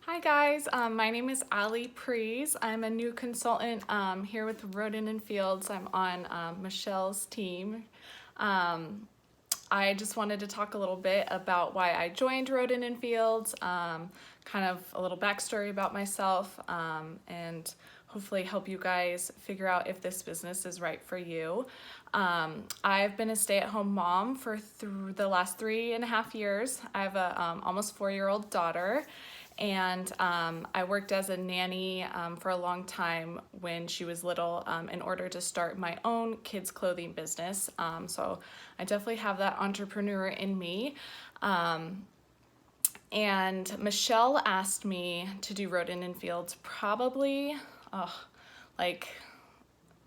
Hi guys, my name is Ali Prees. I'm a new consultant here with Rodan+Fields. I'm on Michelle's team. Um, I just wanted to talk a little bit about why I joined Rodan+Fields, kind of a little backstory about myself, and hopefully help you guys figure out if this business is right for you. I've been a stay-at-home mom for the last 3.5 years. I have a almost 4-year-old daughter. And I worked as a nanny for a long time when she was little in order to start my own kids' clothing business. So I definitely have that entrepreneur in me. And Michelle asked me to do Rodan+Fields probably like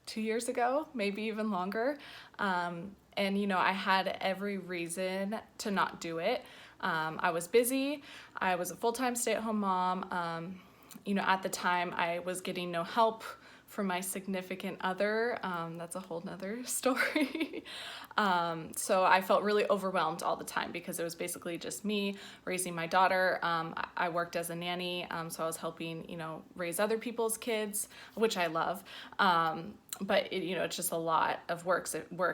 2 years ago, maybe even longer. And I had every reason to not do it. I was busy. I was a full-time stay-at-home mom. At the time I was getting no help from my significant other. That's a whole nother story. So I felt really overwhelmed all the time because it was basically just me raising my daughter. I worked as a nanny, so I was helping, raise other people's kids, which I love. But it's just a lot of work.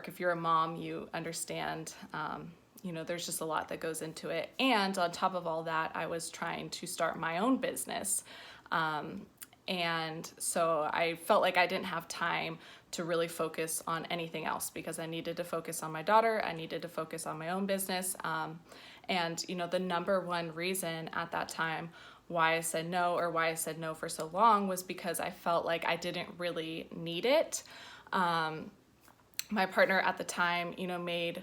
If you're a mom, you understand, there's just a lot that goes into it. And on top of all that, I was trying to start my own business. And so I felt like I didn't have time to really focus on anything else because I needed to focus on my daughter. I needed to focus on my own business. And the number one reason at that time why I said no, or why I said no for so long, was because I felt like I didn't really need it. My partner at the time, made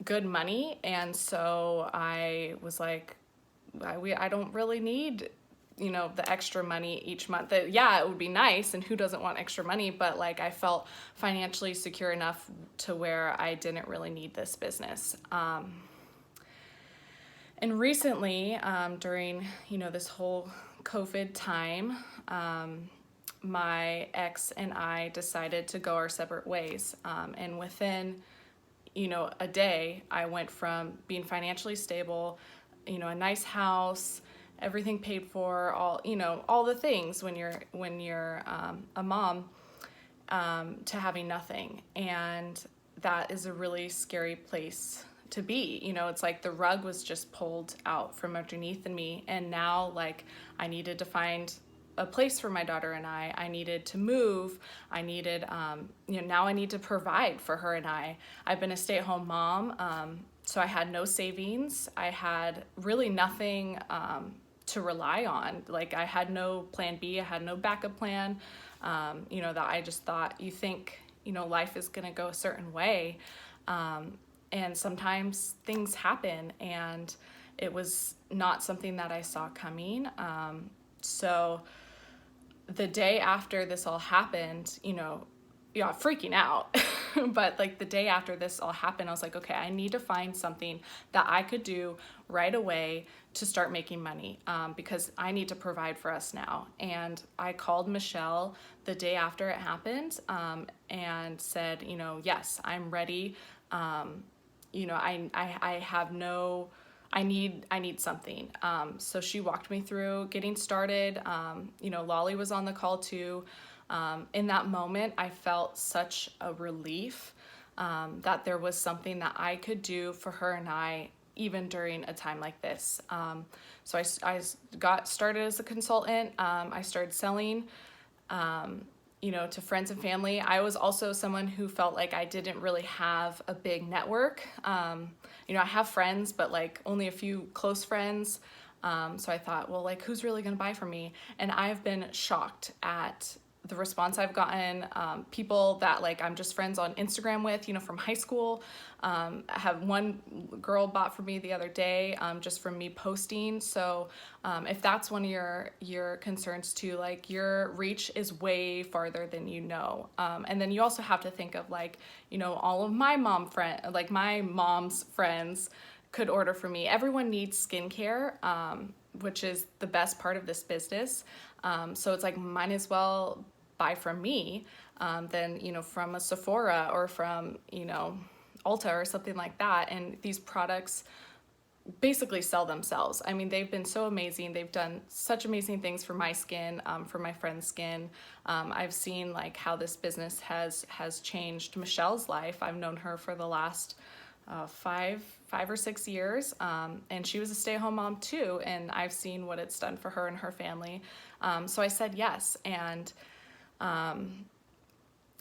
good money, and so I was like, I don't really need the extra money each month. That, yeah, it would be nice, and who doesn't want extra money, but like I felt financially secure enough to where I didn't really need this business. And recently, during this whole COVID time, my ex and I decided to go our separate ways. And within a day, I went from being financially stable, a nice house, everything paid for, all the things when you're a mom, to having nothing. And that is a really scary place to be. It's like the rug was just pulled out from underneath me, and now like I needed to find a place for my daughter and I needed to move. I needed, now I need to provide for her and I've been a stay-at-home mom, so I had no savings. I had really nothing to rely on. Like I had no plan B, I had no backup plan, that I just thought, you think, life is gonna go a certain way. And sometimes things happen, and it was not something that I saw coming. So the day after this all happened, freaking out. But like the day after this all happened, I was like, okay, I need to find something that I could do right away to start making money, because I need to provide for us now. And I called Michelle the day after it happened, and said, yes, I'm ready. I have no, I need something. So she walked me through getting started. Lolly was on the call too. In that moment, I felt such a relief, that there was something that I could do for her and I, even during a time like this. So I got started as a consultant. I started selling, to friends and family. I was also someone who felt like I didn't really have a big network. I have friends, but like only a few close friends. So I thought, well, like who's really gonna buy from me? And I've been shocked at the response I've gotten. People that like I'm just friends on Instagram with, from high school. I have one girl bought from me the other day, just from me posting. So if that's one of your concerns too, like your reach is way farther than and then you also have to think of like, all of my my mom's friends could order from me. Everyone needs skincare, which is the best part of this business. So it's like, might as well buy from me, than, from a Sephora or from, Ulta or something like that. And these products basically sell themselves. I mean, they've been so amazing. They've done such amazing things for my skin, for my friend's skin. I've seen like how this business has changed Michelle's life. I've known her for the last 5 or 6 years, and she was a stay-at-home mom too, and I've seen what it's done for her and her family. So I said yes, and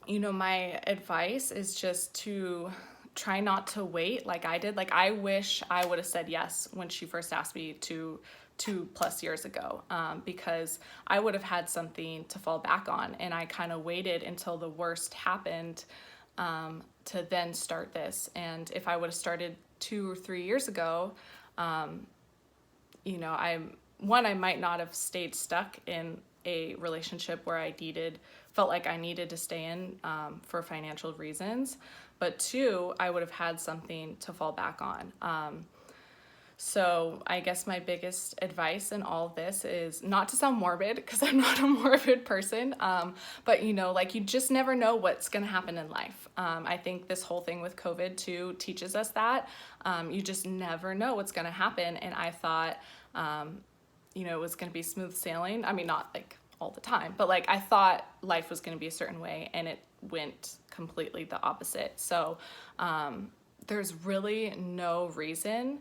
my advice is just to try not to wait like I did. Like, I wish I would have said yes when she first asked me to 2+ years ago, because I would have had something to fall back on, and I kind of waited until the worst happened to then start this. And if I would have started 2 or 3 years ago, I might not have stayed stuck in a relationship where I felt like I needed to stay in for financial reasons. But 2, I would have had something to fall back on. So I guess my biggest advice in all of this is not to sound morbid, because I'm not a morbid person, but like, you just never know what's going to happen in life. I think this whole thing with COVID too teaches us that you just never know what's going to happen. And I thought, it was going to be smooth sailing. I mean, not like all the time, but like I thought life was going to be a certain way, and it went completely the opposite. So there's really no reason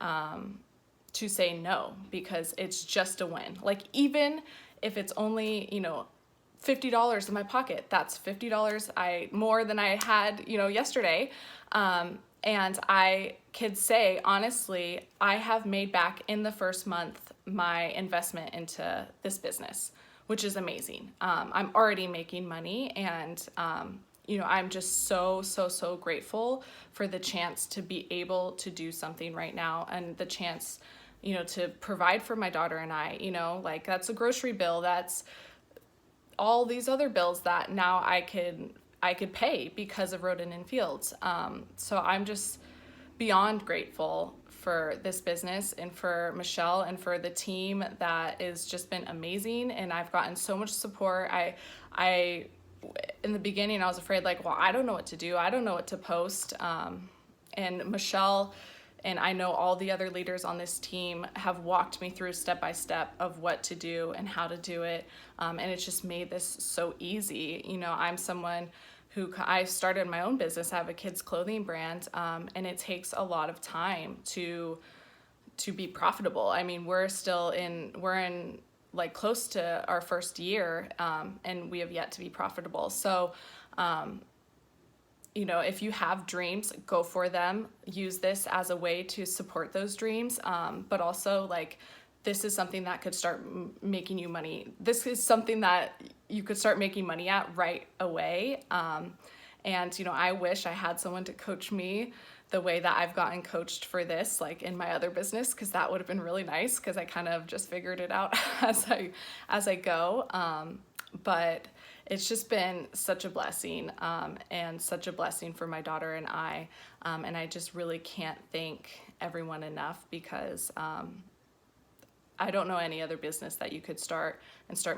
to say no, because it's just a win. Like, even if it's only, $50 in my pocket, that's $50 more than I had, yesterday. And I could say, honestly, I have made back in the first month my investment into this business, which is amazing. I'm already making money, and I'm just so grateful for the chance to be able to do something right now, and the chance, to provide for my daughter and I, like, that's a grocery bill, that's all these other bills that now I could pay because of Rodan+Fields. So I'm just beyond grateful for this business, and for Michelle, and for the team that has just been amazing. And I've gotten so much support. I in the beginning, I was afraid, like, well, I don't know what to do. I don't know what to post. And Michelle, and I know all the other leaders on this team, have walked me through step by step of what to do and how to do it. And it's just made this so easy. I'm someone I started my own business. I have a kids clothing brand, and it takes a lot of time to be profitable. I mean, we're in like close to our first year, and we have yet to be profitable. So, if you have dreams, go for them. Use this as a way to support those dreams. But also, like, this is something that could start making you money. This is something that you could start making money at right away. And, I wish I had someone to coach me the way that I've gotten coached for this, like in my other business, because that would have been really nice, because I kind of just figured it out as I go. But it's just been such a blessing, and such a blessing for my daughter and I. And I just really can't thank everyone enough, because I don't know any other business that you could start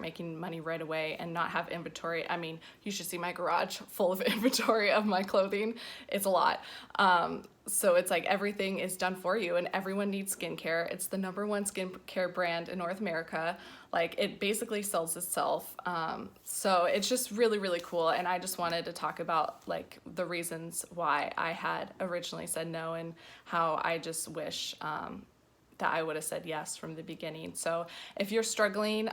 making money right away and not have inventory. I mean, you should see my garage full of inventory of my clothing. It's a lot. So it's like everything is done for you, and everyone needs skincare. It's the #1 skincare brand in North America. Like, it basically sells itself. So it's just really, really cool. And I just wanted to talk about like the reasons why I had originally said no, and how I just wish that I would have said yes from the beginning. So if you're struggling,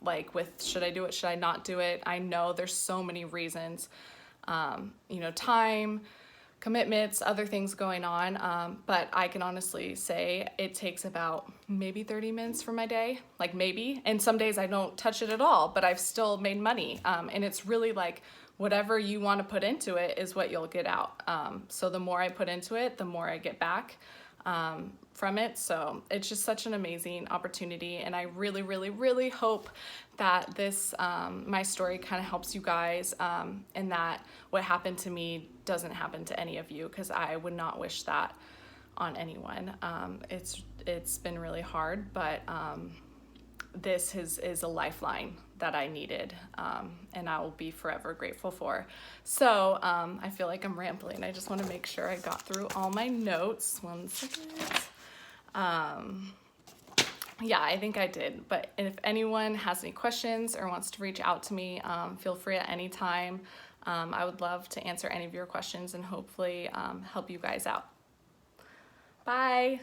like with, should I do it, should I not do it? I know there's so many reasons, time, commitments, other things going on. But I can honestly say it takes about maybe 30 minutes for my day, like maybe. And some days I don't touch it at all, but I've still made money. And it's really like, whatever you want to put into it is what you'll get out. So the more I put into it, the more I get back from it. So it's just such an amazing opportunity, and I really, really, really hope that this my story kind of helps you guys, and that what happened to me doesn't happen to any of you, because I would not wish that on anyone. It's been really hard, but this is a lifeline that I needed, and I will be forever grateful for. So I feel like I'm rambling. I just want to make sure I got through all my notes. 1 second. Yeah, I think I did. But if anyone has any questions or wants to reach out to me, feel free at any time. I would love to answer any of your questions and hopefully help you guys out. Bye.